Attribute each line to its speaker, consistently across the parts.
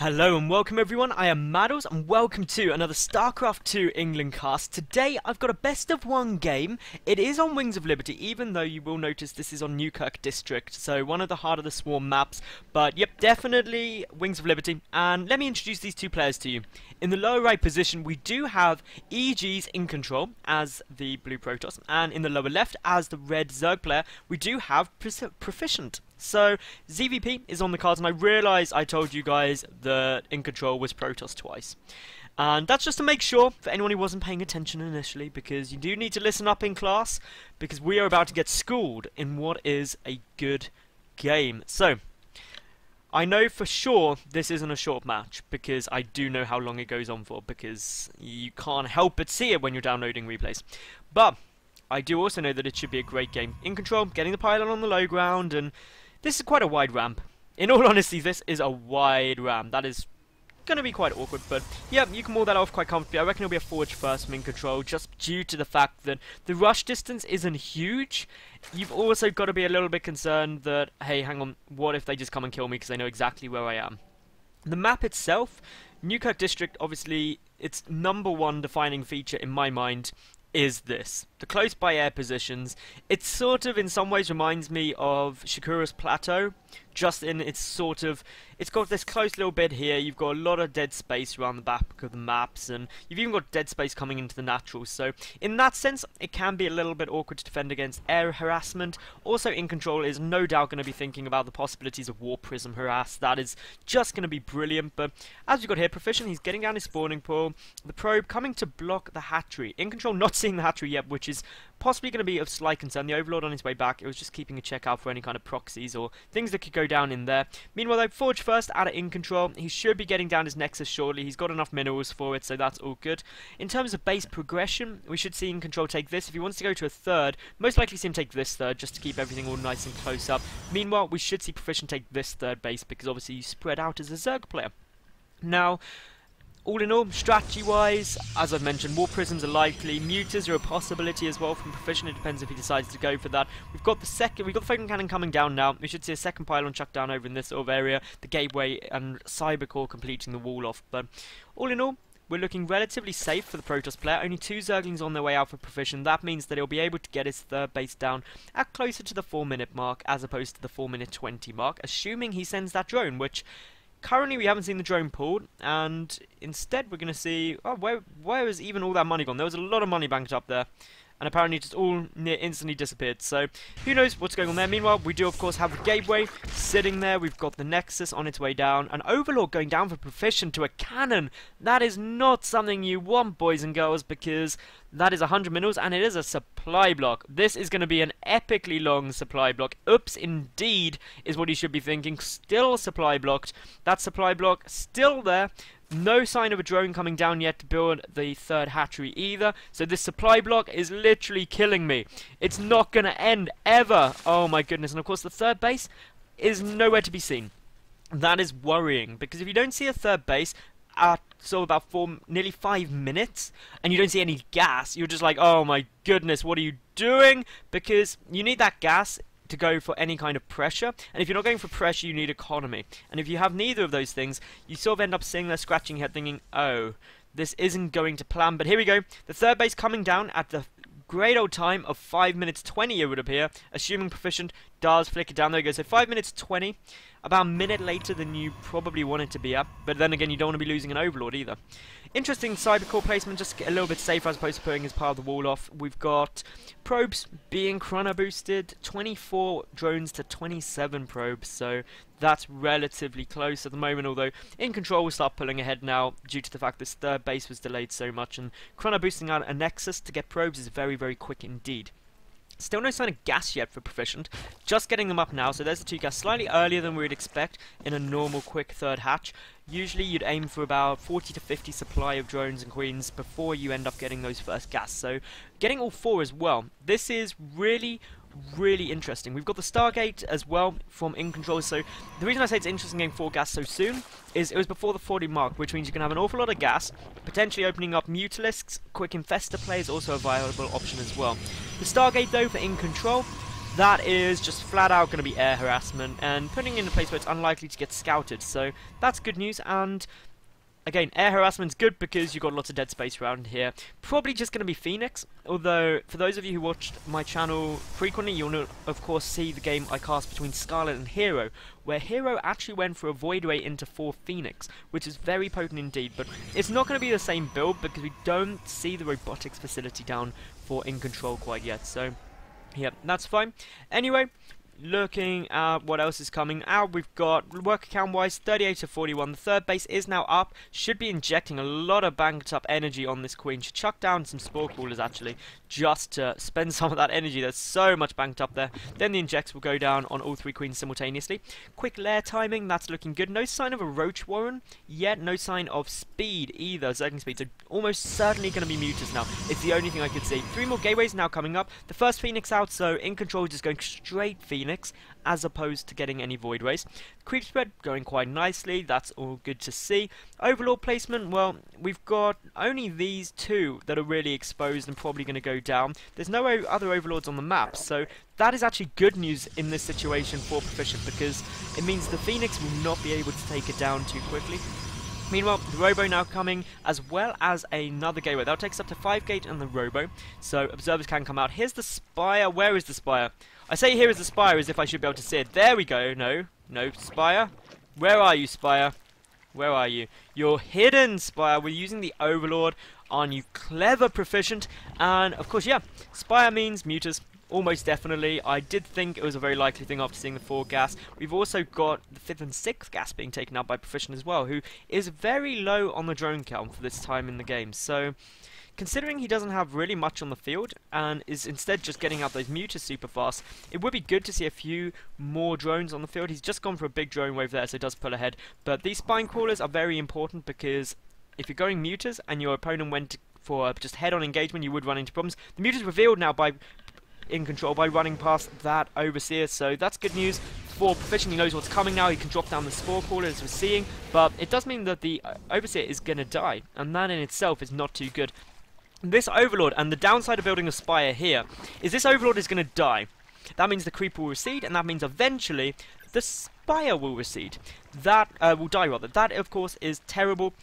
Speaker 1: Hello and welcome everyone, I am Madals and welcome to another StarCraft 2 England cast. Today I've got a best of one game. It is on Wings of Liberty, even though you will notice this is on Newkirk District, so one of the Heart of the Swarm maps. But yep, definitely Wings of Liberty. And let me introduce these two players to you. In the lower right position we do have EG's iNcontrL as the blue Protoss, and in the lower left as the red Zerg player we do have Proficient. So, ZVP is on the cards, and I realise I told you guys that iNcontrL was Protoss twice. And that's just to make sure, for anyone who wasn't paying attention initially, because you do need to listen up in class, because we are about to get schooled in what is a good game. So, I know for sure this isn't a short match, because I do know how long it goes on for, because you can't help but see it when you're downloading replays. But, I do also know that it should be a great game. iNcontrL, getting the pylon on the low ground, and this is quite a wide ramp. In all honesty, this is a wide ramp. That is going to be quite awkward, but yeah, you can wall that off quite comfortably. I reckon it'll be a forge first from iNcontrL, just due to the fact that the rush distance isn't huge. You've also got to be a little bit concerned that, hey, hang on, what if they just come and kill me because they know exactly where I am? The map itself, Newkirk District, obviously, its #1 defining feature in my mind is this. The close by air positions. It sort of in some ways reminds me of Shakura's Plateau, just in it's sort of, it's got this close little bit here, you've got a lot of dead space around the back of the maps, and you've even got dead space coming into the naturals, so in that sense it can be a little bit awkward to defend against air harassment. Also iNcontrL is no doubt going to be thinking about the possibilities of War Prism harass. That is just going to be brilliant, but as you've got here, Proficient, he's getting down his spawning pool, the probe coming to block the hatchery. iNcontrL not seeing the hatchery yet, which is possibly going to be of slight concern. The Overlord on his way back, it was just keeping a check out for any kind of proxies or things that could go down in there. Meanwhile though, Forge first out of iNcontrL, he should be getting down his Nexus shortly. He's got enough minerals for it, so that's all good. In terms of base progression, we should see iNcontrL take this. If he wants to go to a third, most likely see him take this third, just to keep everything all nice and close up. Meanwhile, we should see Proficient take this third base, because obviously you spread out as a Zerg player. Now, all in all, strategy-wise, as I've mentioned, War Prisms are likely, Muters are a possibility as well from Proficient. It depends if he decides to go for that. We've got the Photon Cannon coming down now. We should see a second pylon chucked down over in this sort of area, the Gateway and Cybercore completing the wall off. But all in all, we're looking relatively safe for the Protoss player. Only 2 Zerglings on their way out for Proficient. That means that he'll be able to get his third base down at closer to the 4-minute mark as opposed to the 4-minute 20 mark, assuming he sends that drone, which currently we haven't seen the drone pulled, and instead we're going to see, oh, where is even all that money gone? There was a lot of money banked up there, and apparently just all near instantly disappeared, so who knows what's going on there. Meanwhile, we do of course have the Gateway sitting there, we've got the Nexus on its way down, an Overlord going down for Proficient to a cannon. That is not something you want, boys and girls, because that is 100 minerals, and it is a supply block. This is going to be an epically long supply block. Oops, indeed, is what you should be thinking. Still supply blocked. That supply block still there. No sign of a drone coming down yet to build the third hatchery either. So this supply block is literally killing me. It's not going to end ever. Oh my goodness. And of course the third base is nowhere to be seen. That is worrying, because if you don't see a third base at so about nearly 5 minutes, and you don't see any gas, you're just like, oh my goodness, what are you doing? Because you need that gas to go for any kind of pressure, and if you're not going for pressure, you need economy. And if you have neither of those things, you sort of end up sitting there scratching your head thinking, oh, this isn't going to plan. But here we go, the third base coming down at the great old time of 5 minutes 20, it would appear, assuming Proficient does flicker down. There you go, so 5 minutes 20, about a minute later than you probably want it to be up, but then again, you don't want to be losing an Overlord either. Interesting Cybercore placement, just a little bit safer as opposed to putting his part of the wall off. We've got probes being chrono boosted, 24 drones to 27 probes, so that's relatively close at the moment, although iNcontrL will start pulling ahead now due to the fact this third base was delayed so much, and chrono boosting out a Nexus to get probes is very, very quick indeed. Still no sign of gas yet for Proficient, just getting them up now, so there's the 2 gas, slightly earlier than we would expect in a normal quick third hatch. Usually you'd aim for about 40 to 50 supply of drones and queens before you end up getting those first gas, so getting all 4 as well. This is really interesting. We've got the Stargate as well from iNcontrL, so the reason I say it's interesting getting 4 gas so soon is it was before the 40 mark, which means you can have an awful lot of gas, potentially opening up Mutalisks. Quick Infestor play is also a viable option as well. The Stargate though for iNcontrL, that is just flat out going to be air harassment and putting in a place where it's unlikely to get scouted. So that's good news. And again, air harassment's good because you've got lots of dead space around here. Probably just going to be Phoenix, although for those of you who watched my channel frequently, you'll of course see the game I cast between Scarlet and Hero, where Hero actually went for a Void Ray into 4 Phoenix, which is very potent indeed, but it's not going to be the same build because we don't see the robotics facility down for iNcontrL quite yet, so yeah, that's fine. Anyway, looking at what else is coming out, we've got worker count wise 38 to 41. The third base is now up, should be injecting a lot of banked up energy on this queen. Should chuck down some spore crawlers actually, just to spend some of that energy. There's so much banked up there. Then the injects will go down on all 3 queens simultaneously. Quick lair timing, that's looking good. No sign of a roach warren yet, no sign of speed either, zergling speed, so almost certainly going to be mutas now. It's the only thing I could see. 3 more gateways now coming up. The first Phoenix out, so iNcontrL just going straight Phoenix as opposed to getting any void rays. Creep spread going quite nicely, that's all good to see. Overlord placement, well, we've got only these 2 that are really exposed and probably going to go down. There's no other overlords on the map, so that is actually good news in this situation for Proficient, because it means the Phoenix will not be able to take it down too quickly. Meanwhile, the Robo now coming, as well as another gateway. That'll take us up to 5 gate and the Robo, so observers can come out. Here's the Spire. Where is the Spire? I say here is the Spire as if I should be able to see it. There we go. No, Spire. Where are you, Spire? Where are you? You're hidden, Spire. We're using the Overlord on you, clever Proficient. And, of course, yeah, Spire means mutas. Almost definitely. I did think it was a very likely thing after seeing the 4 gas. We've also got the 5th and 6th gas being taken out by Proficient as well, who is very low on the drone count for this time in the game. So, considering he doesn't have really much on the field and is instead just getting out those mutas super fast, it would be good to see a few more drones on the field. He's just gone for a big drone wave there, so it does pull ahead. But these spine crawlers are very important because if you're going mutas and your opponent went for just head-on engagement, you would run into problems. The muta's revealed now by iNcontrL by running past that Overseer, so that's good news for Proficient. He knows what's coming now. He can drop down the spore crawler as we're seeing, but it does mean that the Overseer is going to die, and that in itself is not too good. This Overlord, and the downside of building a Spire here, is this Overlord is going to die. That means the creep will recede, and that means eventually the Spire will recede. That will die rather. That of course is terrible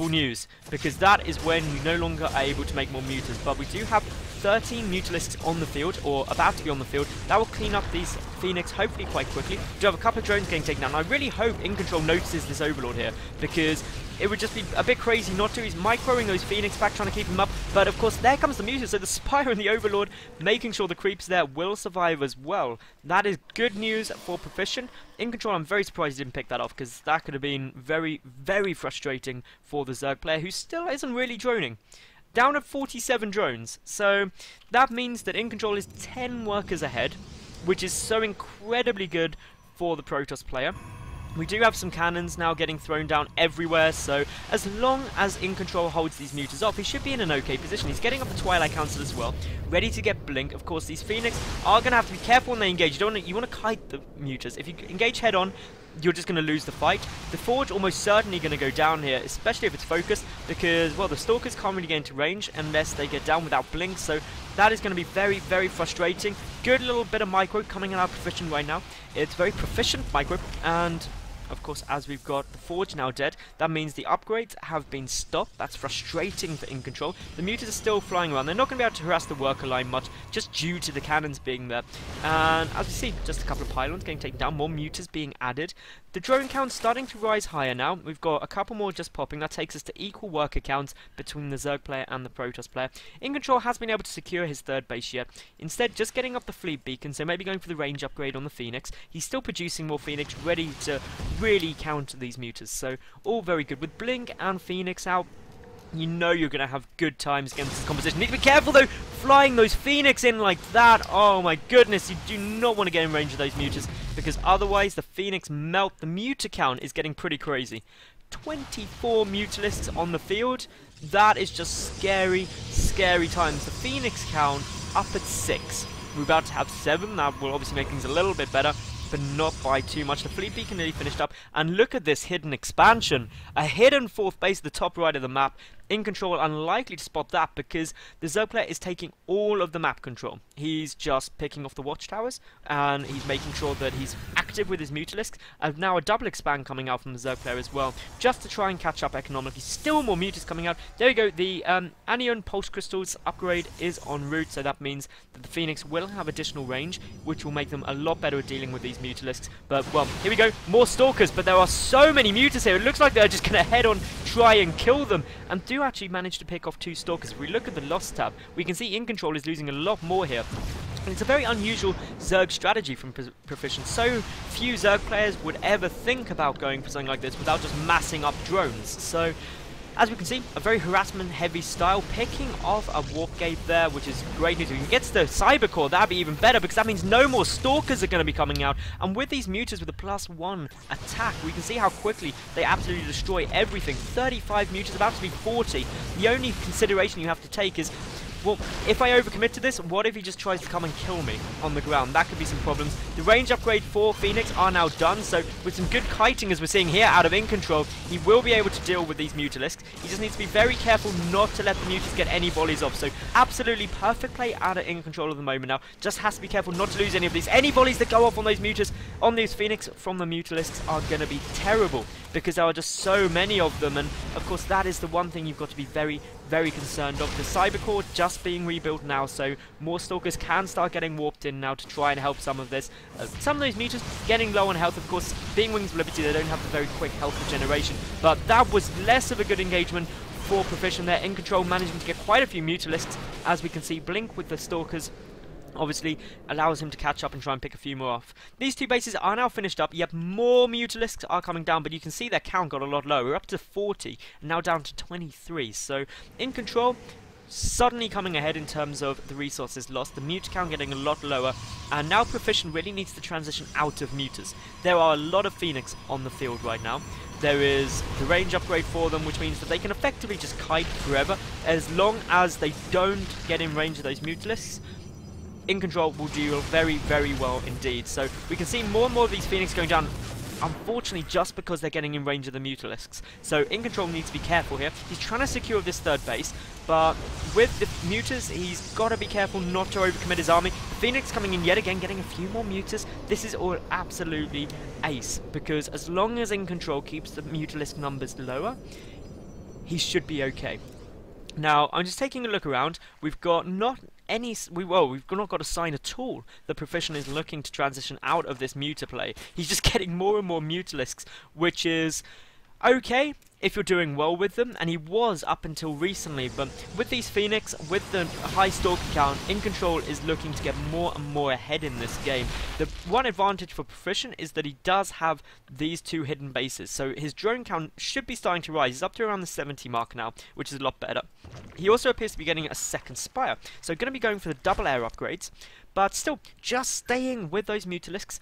Speaker 1: news, because that is when you no longer are able to make more mutas. But we do have 13 mutalisks on the field, or about to be on the field. That will clean up these Phoenix hopefully quite quickly. We do have a couple of drones getting taken down. I really hope iNcontrL notices this Overlord here, because it would just be a bit crazy not to. He's microing those Phoenix back, trying to keep him up. But of course, there comes the mutas. So the Spire and the Overlord, making sure the creeps there will survive as well. That is good news for Proficient. iNcontrL, I'm very surprised he didn't pick that off, because that could have been very, very frustrating for the Zerg player, who still isn't really droning. Down at 47 drones. So that means that iNcontrL is 10 workers ahead, which is so incredibly good for the Protoss player. We do have some cannons now getting thrown down everywhere, so as long as iNcontrL holds these mutas off, he should be in an okay position. He's getting up the Twilight Council as well, ready to get Blink. Of course, these Phoenix are going to have to be careful when they engage. You want to kite the mutas. If you engage head-on, you're just going to lose the fight. The Forge almost certainly going to go down here, especially if it's focused, because, well, the Stalkers can't really get into range unless they get down without Blink, so that is going to be very, very frustrating. Good little bit of micro coming out Proficient right now. It's very proficient micro, and of course, as we've got the Forge now dead, that means the upgrades have been stopped. That's frustrating for iNcontrL. The mutas are still flying around. They're not going to be able to harass the worker line much, just due to the cannons being there. And as we see, just a couple of pylons getting taken down, more mutas being added. The drone count's starting to rise higher now. We've got a couple more just popping. That takes us to equal worker counts between the Zerg player and the Protoss player. iNcontrL has been able to secure his third base yet. Instead, just getting up the fleet beacon, so maybe going for the range upgrade on the Phoenix. He's still producing more Phoenix, ready to really counter these mutas. So, all very good. With Blink and Phoenix out, you know you're going to have good times against this composition. Need to be careful though, flying those Phoenix in like that. Oh my goodness, you do not want to get in range of those mutas, because otherwise the Phoenix melt. The muta count is getting pretty crazy. 24 mutalisks on the field. That is just scary, scary times. The Phoenix count up at 6. We're about to have 7. That will obviously make things a little bit better, but not by too much. The fleet beacon nearly finished up, and look at this hidden expansion. A hidden 4th base at the top right of the map. iNcontrL unlikely to spot that because the Zerg player is taking all of the map control. He's just picking off the watchtowers, and he's making sure that he's active with his Mutalisks. Now a double expand coming out from the Zerg player as well, just to try and catch up economically. Still more Mutas coming out. There we go, the Anion Pulse Crystals upgrade is en route, so that means that the Phoenix will have additional range, which will make them a lot better at dealing with these Mutalisks. But, well, here we go, more Stalkers, but there are so many Mutas here, it looks like they're just going to head on, try and kill them, and do actually manage to pick off 2 Stalkers. If we look at the loss tab, we can see iNcontrL is losing a lot more here. And it's a very unusual Zerg strategy from Proficient. So few Zerg players would ever think about going for something like this without just massing up drones. So, as we can see, a very harassment-heavy style, picking off a Warp Gate there, which is great news. If we can get to the Cyber Core, that'd be even better, because that means no more Stalkers are going to be coming out. And with these Mutas with a +1 attack, we can see how quickly they absolutely destroy everything. 35 Mutas, about to be 40. The only consideration you have to take is, well, if I overcommit to this, what if he just tries to come and kill me on the ground? That could be some problems. The range upgrade for Phoenix are now done, so with some good kiting as we're seeing here out of iNcontrL, he will be able to deal with these Mutalisks. He just needs to be very careful not to let the Mutas get any volleys off. So absolutely perfect play out of iNcontrL at the moment now. Just has to be careful not to lose any of these. Any volleys that go off on those Mutas, on these Phoenix from the Mutalisks are going to be terrible, because there are just so many of them, and of course that is the one thing you've got to be very, very concerned of. The Cyber Core just being rebuilt now, so more Stalkers can start getting warped in now to try and help some of this. Some of those Mutas getting low on health, of course, being Wings of Liberty, they don't have the very quick health regeneration, but that was less of a good engagement for Proficient there. iNcontrL managing to get quite a few Mutalisks, as we can see. Blink with the Stalkers obviously allows him to catch up and try and pick a few more off. These 2 bases are now finished up, yet more Mutalisks are coming down, but you can see their count got a lot lower. We're up to 40, and now down to 23, so iNcontrL suddenly coming ahead in terms of the resources lost, the Mute count getting a lot lower, and now Proficient really needs to transition out of Mutas. There are a lot of Phoenix on the field right now. There is the range upgrade for them, which means that they can effectively just kite forever, as long as they don't get in range of those Mutalisks. iNcontrL will do very, very well indeed. So we can see more and more of these Phoenix going down, unfortunately, just because they're getting in range of the Mutalisks. So iNcontrL needs to be careful here. He's trying to secure this 3rd base, but with the Mutas, he's got to be careful not to overcommit his army. Phoenix coming in yet again, getting a few more Mutas. This is all absolutely ace, because as long as iNcontrL keeps the Mutalisk numbers lower, he should be okay. Now, I'm just taking a look around. We've got not any... we've not got a sign at all that Proficient is looking to transition out of this Muta play. He's just getting more and more Mutalisks, which is okay if you're doing well with them, and he was up until recently, but with these Phoenix, with the high Stalker count, iNcontrL is looking to get more and more ahead in this game. The one advantage for Proficient is that he does have these 2 hidden bases, so his drone count should be starting to rise. He's up to around the 70 mark now, which is a lot better. He also appears to be getting a 2nd Spire, so going to be going for the double air upgrades, but still, just staying with those Mutalisks.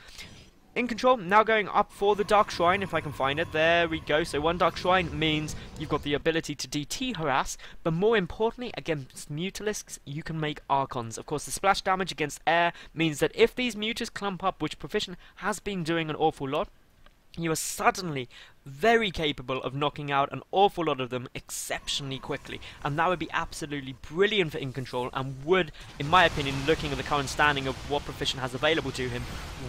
Speaker 1: iNcontrL now going up for the Dark Shrine, if I can find it. There we go. So 1 Dark Shrine means you've got the ability to DT harass, but more importantly, against Mutalisks, you can make Archons. Of course, the splash damage against air means that if these Mutas clump up, which Proficient has been doing an awful lot, you are suddenly very capable of knocking out an awful lot of them exceptionally quickly, and that would be absolutely brilliant for iNcontrL, and would, in my opinion, looking at the current standing of what Proficient has available to him,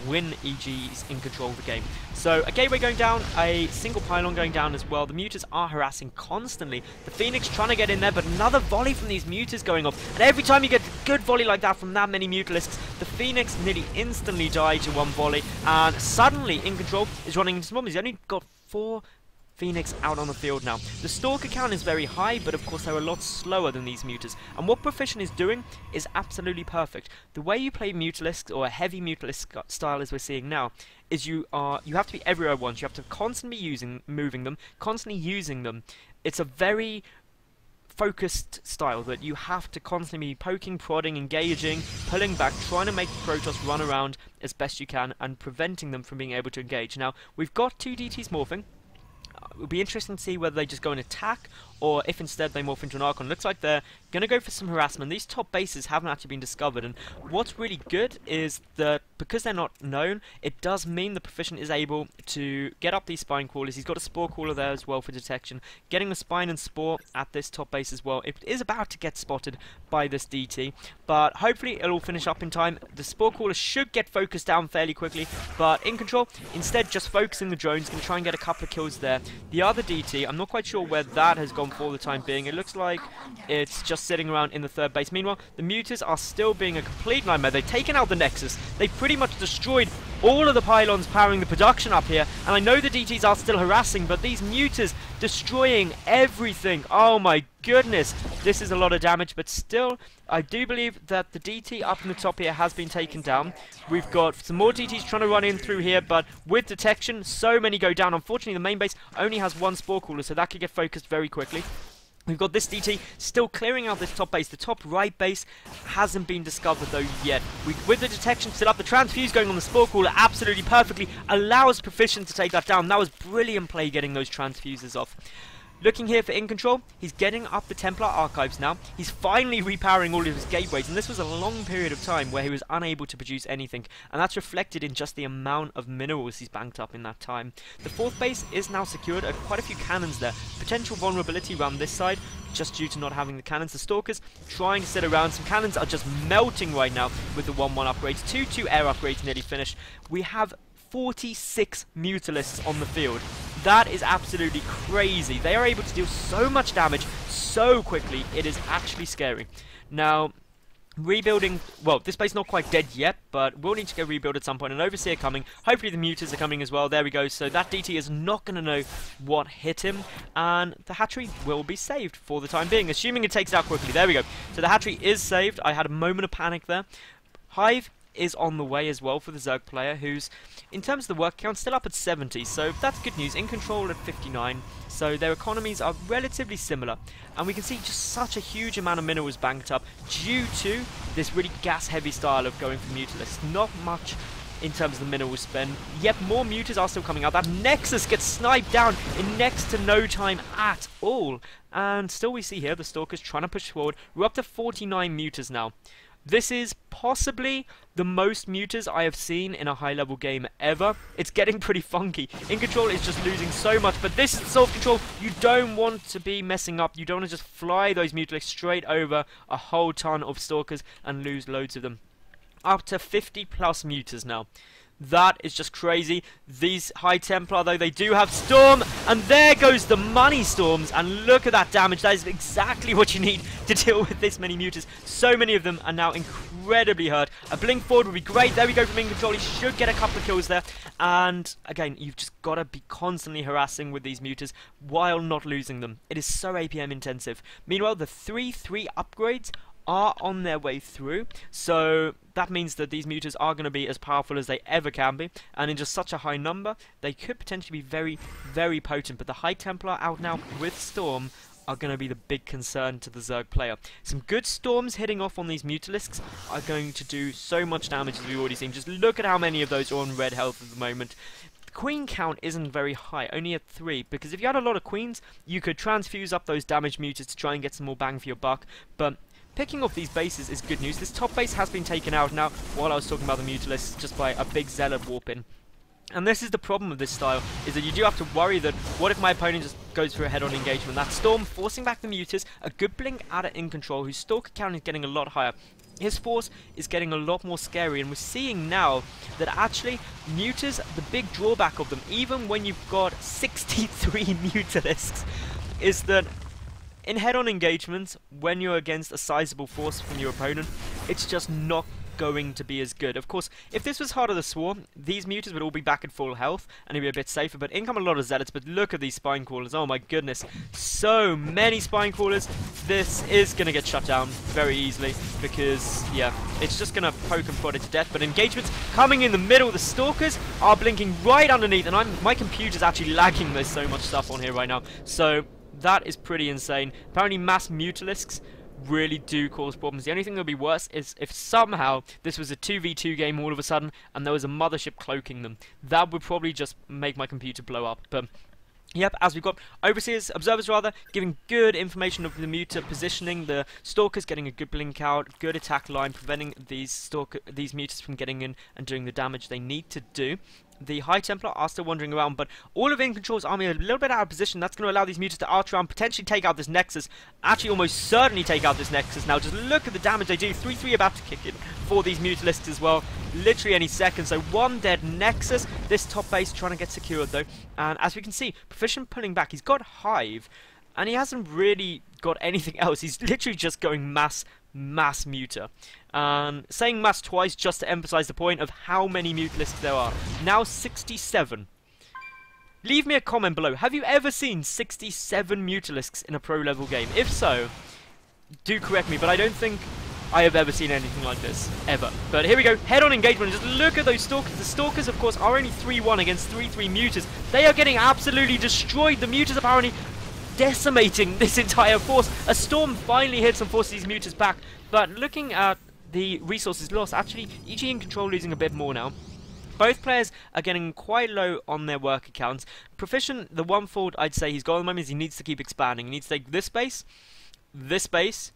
Speaker 1: win EG's iNcontrL the game. So a gateway going down, a single pylon going down as well. The Mutas are harassing constantly. The Phoenix trying to get in there, but another volley from these Mutas going off, and every time you get a good volley like that from that many Mutalisks, the Phoenix nearly instantly die to 1 volley, and suddenly iNcontrL is running into some problems. He's only got 4 Phoenix out on the field now. The Stalker count is very high, but of course they're a lot slower than these Mutas. And what Proficient is doing is absolutely perfect. The way you play Mutalisks, or a heavy Mutalisk style as we're seeing now, is you have to be everywhere at once. You have to constantly be moving them, constantly using them. It's a very focused style that you have to constantly be poking, prodding, engaging, pulling back, trying to make the Protoss run around as best you can, and preventing them from being able to engage. Now, we've got 2 DTs morphing. It will be interesting to see whether they just go and attack, or if instead they morph into an Archon. Looks like they're going to go for some harassment. These top bases haven't actually been discovered, and what's really good is that because they're not known, it does mean the Proficient is able to get up these spine crawlers. He's got a spore crawler there as well for detection. Getting the spine and spore at this top base as well. It is about to get spotted by this DT, but hopefully it'll finish up in time. The spore crawler should get focused down fairly quickly, but iNcontrL instead just focusing the drones, going to try and get a couple of kills there. The other DT, I'm not quite sure where that has gone for the time being. It looks like it's just sitting around in the third base. Meanwhile, the Mutas are still being a complete nightmare. They've taken out the Nexus. They've pretty much destroyed all of the pylons powering the production up here, and I know the DTs are still harassing, but these Mutas destroying everything. Oh my goodness, this is a lot of damage, but still, I do believe that the DT up in the top here has been taken down. We've got some more DTs trying to run in through here, but with detection, so many go down. Unfortunately, the main base only has one spore cooler, so that could get focused very quickly. We've got this DT still clearing out this top base. The top right base hasn't been discovered though yet. With the detection still up, the transfuse going on the spore cooler absolutely perfectly allows Proficient to take that down. That was brilliant play getting those transfuses off. Looking here for iNcontrL, he's getting up the Templar archives now. He's finally repowering all of his gateways, and this was a long period of time where he was unable to produce anything, and that's reflected in just the amount of minerals he's banked up in that time. The fourth base is now secured, quite a few cannons there. Potential vulnerability around this side, just due to not having the cannons. The Stalkers trying to sit around. Some cannons are just melting right now with the 1-1 upgrades. 2-2 air upgrades nearly finished. We have 46 Mutalisks on the field. That is absolutely crazy. They are able to deal so much damage so quickly. It is actually scary. Now, rebuilding, well, this base not quite dead yet, but we'll need to go rebuild at some point. An Overseer coming. Hopefully the Mutas are coming as well. There we go. So that DT is not going to know what hit him, and the hatchery will be saved for the time being, assuming it takes it out quickly. There we go. So the hatchery is saved. I had a moment of panic there. Hive is on the way as well for the Zerg player, who's, in terms of the work count, still up at 70, so that's good news. iNcontrL at 59, so their economies are relatively similar, and we can see just such a huge amount of minerals banked up due to this really gas-heavy style of going for Mutalisks. Not much in terms of the mineral spend, yet more Mutas are still coming out. That Nexus gets sniped down in next to no time at all, and still we see here the Stalkers trying to push forward. We're up to 49 Mutas now. This is possibly the most Mutas I have seen in a high-level game ever. It's getting pretty funky. iNcontrL is just losing so much, but this is self-control. You don't want to be messing up. You don't want to just fly those Mutalisks straight over a whole ton of Stalkers and lose loads of them. Up to 50 plus Mutas now. That is just crazy. These High Templar, though, they do have Storm, and there goes the money Storms, and look at that damage. That is exactly what you need to deal with this many Mutas. So many of them are now incredibly hurt. A blink forward would be great. There we go from iNcontrL. He should get a couple of kills there, and again, you've just got to be constantly harassing with these Mutas while not losing them. It is so APM intensive. Meanwhile, the 3-3 upgrades are on their way through, so that means that these Mutas are going to be as powerful as they ever can be, and in just such a high number, they could potentially be very, very potent. But the High Templar out now with Storm are going to be the big concern to the Zerg player. Some good Storms hitting off on these Mutalisks are going to do so much damage, as we've already seen. Just look at how many of those are on red health at the moment. The Queen count isn't very high, only at 3, because if you had a lot of Queens, you could transfuse up those damaged Mutas to try and get some more bang for your buck, but picking off these bases is good news. This top base has been taken out now while I was talking about the Mutalisks, just by a big Zealot warp in. And this is the problem with this style, is that you do have to worry that what if my opponent just goes for a head-on engagement. That Storm forcing back the Mutas, a good blink out of iNcontrL, whose Stalker count is getting a lot higher. His force is getting a lot more scary, and we're seeing now that actually Mutas, the big drawback of them, even when you've got 63 Mutalisks, is that in head-on engagements, when you're against a sizable force from your opponent, it's just not going to be as good. Of course, if this was Heart of the Swarm, these Mutas would all be back at full health, and it'd be a bit safer, but in come a lot of Zealots. But look at these Spine Crawlers, oh my goodness, so many Spine Crawlers. This is going to get shut down very easily, because, yeah, it's just going to poke and prod it to death. But engagements coming in the middle, the Stalkers are blinking right underneath, and my computer's actually lagging. There's so much stuff on here right now, so that is pretty insane. Apparently mass Mutalisks really do cause problems. The only thing that would be worse is if somehow this was a 2v2 game all of a sudden and there was a mothership cloaking them. That would probably just make my computer blow up. But Yep, as we've got overseers, observers rather, giving good information of the muta positioning, the stalkers getting a good blink out, good attack line, preventing these mutas from getting in and doing the damage they need to do. The High Templar are still wandering around, but all of iNcontrL's army are a little bit out of position. That's going to allow these mutas to arch around, potentially take out this Nexus. Actually, almost certainly take out this Nexus now. Just look at the damage they do. 3-3 about to kick in for these mutalisks as well. Literally any second. So one dead Nexus. This top base trying to get secured though. And as we can see, Proficient pulling back. He's got Hive, and he hasn't really got anything else. He's literally just going mass muta. Saying mass twice just to emphasize the point of how many mutalisks there are. Now 67. Leave me a comment below. Have you ever seen 67 mutalisks in a pro level game? If so, do correct me, but I don't think I have ever seen anything like this, ever. But here we go, head-on engagement. Just look at those Stalkers. The Stalkers, of course, are only 3-1 against 3-3 mutas. They are getting absolutely destroyed. The mutas apparently decimating this entire force. A storm finally hits and forces these mutas back. But looking at the resources lost, actually, iNcontrL losing a bit more now. Both players are getting quite low on their work accounts. Proficient, the one fault I'd say he's got at the moment is he needs to keep expanding. He needs to take this space,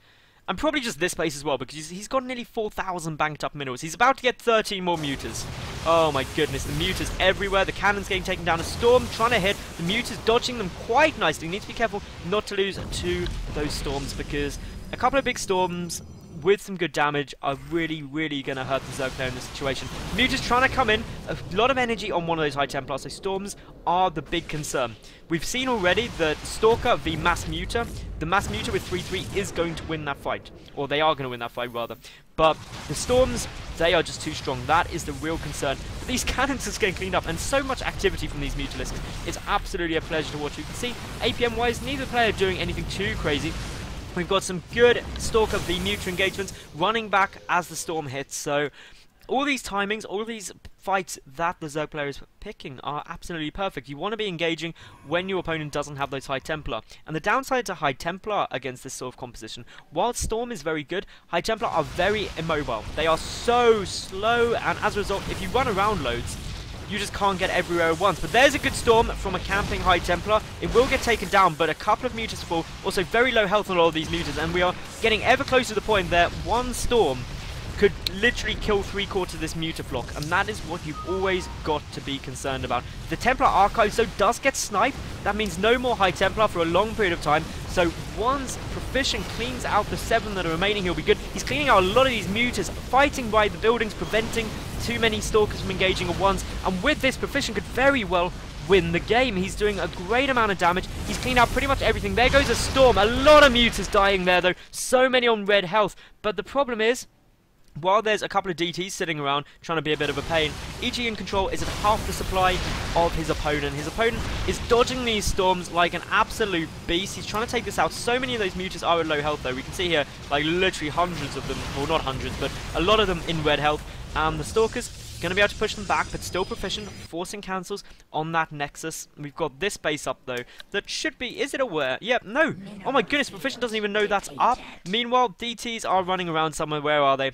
Speaker 1: and probably just this space as well, because he's got nearly 4,000 banked up minerals. He's about to get 13 more mutas. Oh my goodness, the mutas everywhere. The cannon's getting taken down. A storm trying to hit. The mutas dodging them quite nicely. You need to be careful not to lose to those storms, because a couple of big storms with some good damage are really going to hurt the Zerg player in this situation. Mutas trying to come in, a lot of energy on one of those High Templars, so storms are the big concern. We've seen already that Stalker v Mass Muta, the Mass Muta with 3-3 is going to win that fight, or they are going to win that fight rather. But the storms, they are just too strong. That is the real concern. But these cannons are getting cleaned up, and so much activity from these mutalisks. It's absolutely a pleasure to watch. You can see, APM wise, neither player doing anything too crazy. We've got some good Stalker v Muta engagements running back as the storm hits. So all these timings, all these fights that the Zerg player is picking are absolutely perfect. You want to be engaging when your opponent doesn't have those High Templar. And the downside to High Templar against this sort of composition, while Storm is very good, High Templar are very immobile. They are so slow, and as a result, if you run around loads, you just can't get everywhere at once. But there's a good storm from a camping High Templar. It will get taken down, but a couple of mutas fall. Also very low health on all of these mutas, and we are getting ever closer to the point that one storm could literally kill 3/4 of this muta flock, and that is what you've always got to be concerned about. The Templar Archive so does get sniped. That means no more High Templar for a long period of time. So once Proficient cleans out the 7 that are remaining, he'll be good. He's cleaning out a lot of these mutas, fighting by the buildings, preventing too many Stalkers from engaging at once. And with this, Proficient could very well win the game. He's doing a great amount of damage. He's cleaned out pretty much everything. There goes a storm. A lot of mutas dying there though. So many on red health. But the problem is, while there's a couple of DTs sitting around trying to be a bit of a pain, iNcontrL is at half the supply of his opponent. His opponent is dodging these storms like an absolute beast. He's trying to take this out. So many of those mutas are at low health though. We can see here, like literally hundreds of them, well not hundreds, but a lot of them in red health. And the Stalkers going to be able to push them back, but still Proficient, forcing cancels on that Nexus. We've got this base up though, that should be, is it aware? Yep, no. Oh my goodness, Proficient doesn't even know that's up. Meanwhile, DTs are running around somewhere. Where are they?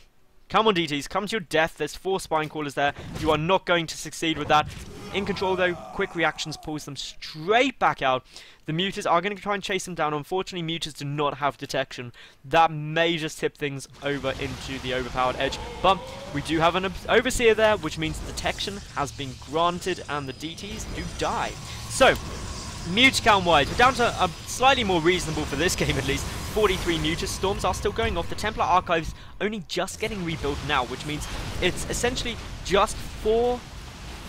Speaker 1: Come on, DTs, come to your death. There's 4 spine callers there. You are not going to succeed with that. iNcontrL, though, quick reactions pulls them straight back out. The mutas are going to try and chase them down. Unfortunately, mutas do not have detection. That may just tip things over into the overpowered edge. But we do have an overseer there, which means detection has been granted, and the DTs do die. So, muta count-wise, we're down to a slightly more reasonable, for this game at least, 43 mutas. Storms are still going off. The Templar Archives only just getting rebuilt now, which means it's essentially just 4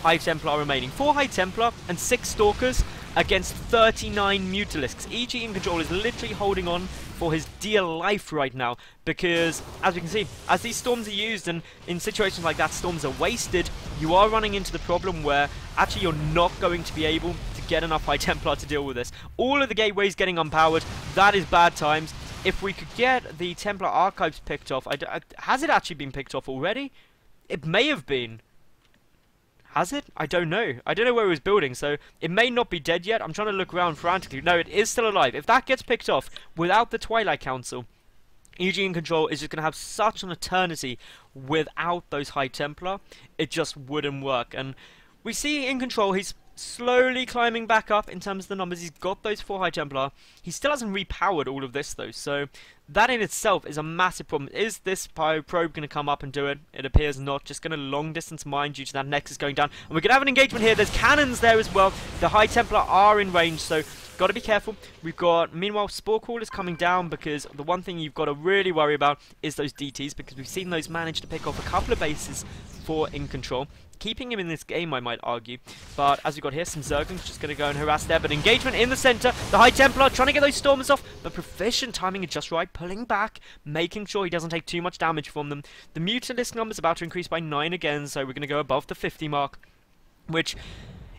Speaker 1: High Templar remaining. 4 High Templar and 6 Stalkers against 39 mutalisks. iNcontrL is literally holding on for his dear life right now, because as we can see, as these storms are used, and in situations like that storms are wasted, you are running into the problem where actually you're not going to be able to get enough High Templar to deal with this. All of the gateways getting unpowered, that is bad times. If we could get the Templar Archives picked off, has it actually been picked off already? It may have been. Has it? I don't know. I don't know where it was building, so it may not be dead yet. I'm trying to look around frantically. No, it is still alive. If that gets picked off without the Twilight Council, iNcontrL is just going to have such an eternity without those High Templar. It just wouldn't work. And we see iNcontrL, he's slowly climbing back up in terms of the numbers. He's got those 4 High Templar. He still hasn't repowered all of this though, so that in itself is a massive problem. Is this probe going to come up and do it? It appears not. Just going to long distance mine due to that Nexus going down. And we're going to have an engagement here. There's cannons there as well. The High Templar are in range, so got to be careful. We've got, meanwhile, Spore Crawlers coming down, because the one thing you've got to really worry about is those DTs, because we've seen those manage to pick off a couple of bases for iNcontrL. Keeping him in this game, I might argue. But as we've got here, some Zerglings just going to go and harass there. But engagement in the center. The High Templar trying to get those Stormers off. But Proficient timing it just right. Pulling back. Making sure he doesn't take too much damage from them. The Mutalisk number's about to increase by 9 again. So we're going to go above the 50 mark. Which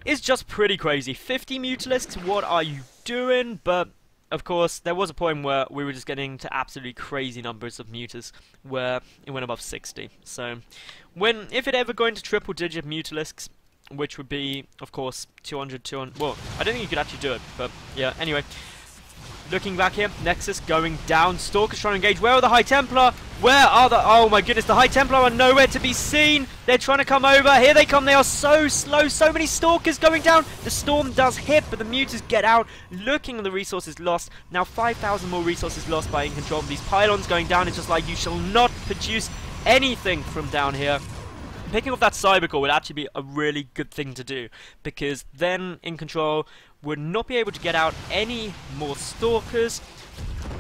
Speaker 1: is just pretty crazy. 50 Mutalisks, what are you doing? But of course, there was a point where we were just getting to absolutely crazy numbers of mutas, where it went above 60. So, if it ever go into triple-digit Mutalisks, which would be, of course, 200, well, I don't think you could actually do it, but yeah, anyway. Looking back here, Nexus going down, Stalkers trying to engage. Where are the High Templar? Where are the... Oh my goodness, the High Templar are nowhere to be seen. They're trying to come over. Here they come. They are so slow. So many Stalkers going down. The Storm does hit, but the Mutas get out. Looking at the resources lost. Now 5,000 more resources lost by iNcontrL. These pylons going down. It's just like you shall not produce anything from down here. Picking up that Cybercore would actually be a really good thing to do, because then iNcontrL would not be able to get out any more Stalkers.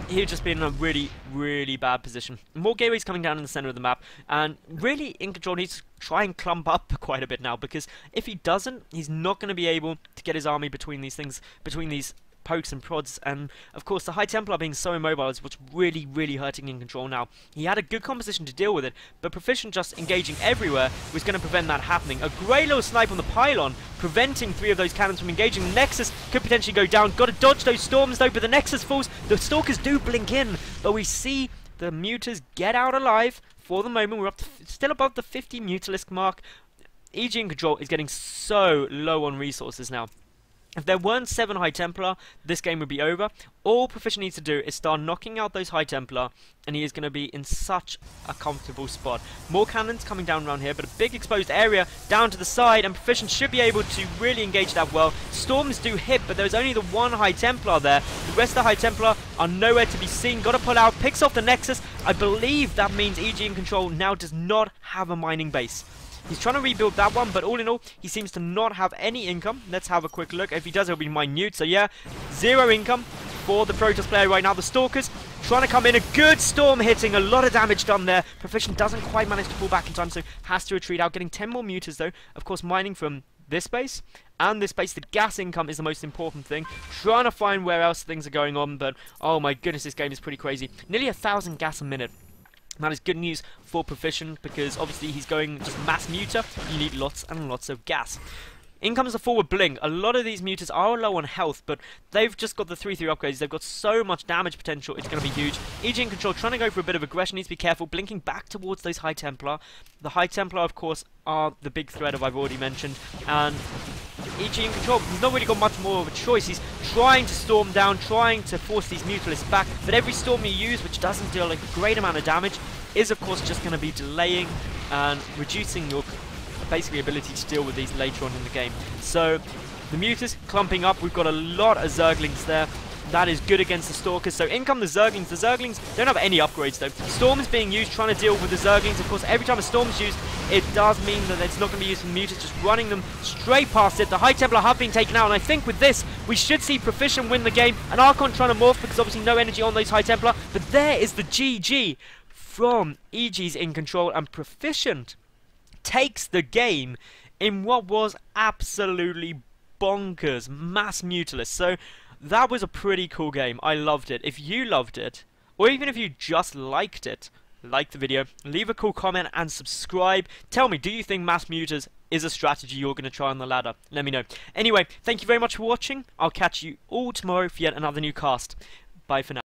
Speaker 1: He would just be in a really, really bad position. More gateways coming down in the center of the map, and really iNcontrL needs to try and clump up quite a bit now, because if he doesn't, he's not going to be able to get his army between these things, between these pokes and prods. And of course the High Templar being so immobile is what's really, really hurting iNcontrL now. He had a good composition to deal with it, but Proficient just engaging everywhere was going to prevent that happening. A great little snipe on the pylon, preventing 3 of those cannons from engaging. The Nexus could potentially go down. Got to dodge those storms though, but the Nexus falls. The Stalkers do blink in, but we see the Mutas get out alive. For the moment, we're up to still above the 50 Mutalisk mark. EG iNcontrL is getting so low on resources now. If there weren't 7 High Templar, this game would be over. All Proficient needs to do is start knocking out those High Templar, and he is going to be in such a comfortable spot. More cannons coming down around here, but a big exposed area down to the side, and Proficient should be able to really engage that well. Storms do hit, but there's only the 1 High Templar there. The rest of the High Templar are nowhere to be seen. Got to pull out, picks off the Nexus. I believe that means EG iNcontrL now does not have a mining base. He's trying to rebuild that one, but all in all, he seems to not have any income. Let's have a quick look. If he does, it'll be minute. So yeah, 0 income for the Protoss player right now. The Stalkers trying to come in. A good storm hitting. A lot of damage done there. Proficient doesn't quite manage to pull back in time, so has to retreat out. Getting 10 more mutas, though. Of course, mining from this base and this base. The gas income is the most important thing. Trying to find where else things are going on, but oh my goodness, this game is pretty crazy. Nearly 1,000 gas a minute. That is good news for Proficient, because obviously he's going just mass muta. You need lots and lots of gas. In comes the forward blink. A lot of these mutas are low on health, but they've just got the 3/3 upgrades. They've got so much damage potential, it's going to be huge. EG iNcontrL trying to go for a bit of aggression, needs to be careful. Blinking back towards those High Templar. The High Templar, of course, are the big threat of I've already mentioned. And EG iNcontrL, he's not really got much more of a choice. He's trying to storm down, trying to force these Mutalisks back. But every storm you use, which doesn't deal a great amount of damage, is of course just going to be delaying and reducing your basically ability to deal with these later on in the game. So the Mutas clumping up. We've got a lot of Zerglings there. That is good against the Stalkers. So in come the Zerglings. The Zerglings don't have any upgrades though. Storm is being used, trying to deal with the Zerglings. Of course, every time a Storm is used, it does mean that it's not going to be used for the Mutas, just running them straight past it. The High Templar have been taken out, and I think with this, we should see Proficient win the game. And Archon trying to morph, because obviously no energy on those High Templar. But there is the GG from EG's iNcontrL, and Proficient takes the game in what was absolutely bonkers mass Mutalisk. So that was a pretty cool game. I loved it. If you loved it, or even if you just liked it, like the video, leave a cool comment and subscribe. Tell me, do you think mass mutas is a strategy you're going to try on the ladder? Let me know. Anyway, thank you very much for watching. I'll catch you all tomorrow for yet another new cast. Bye for now.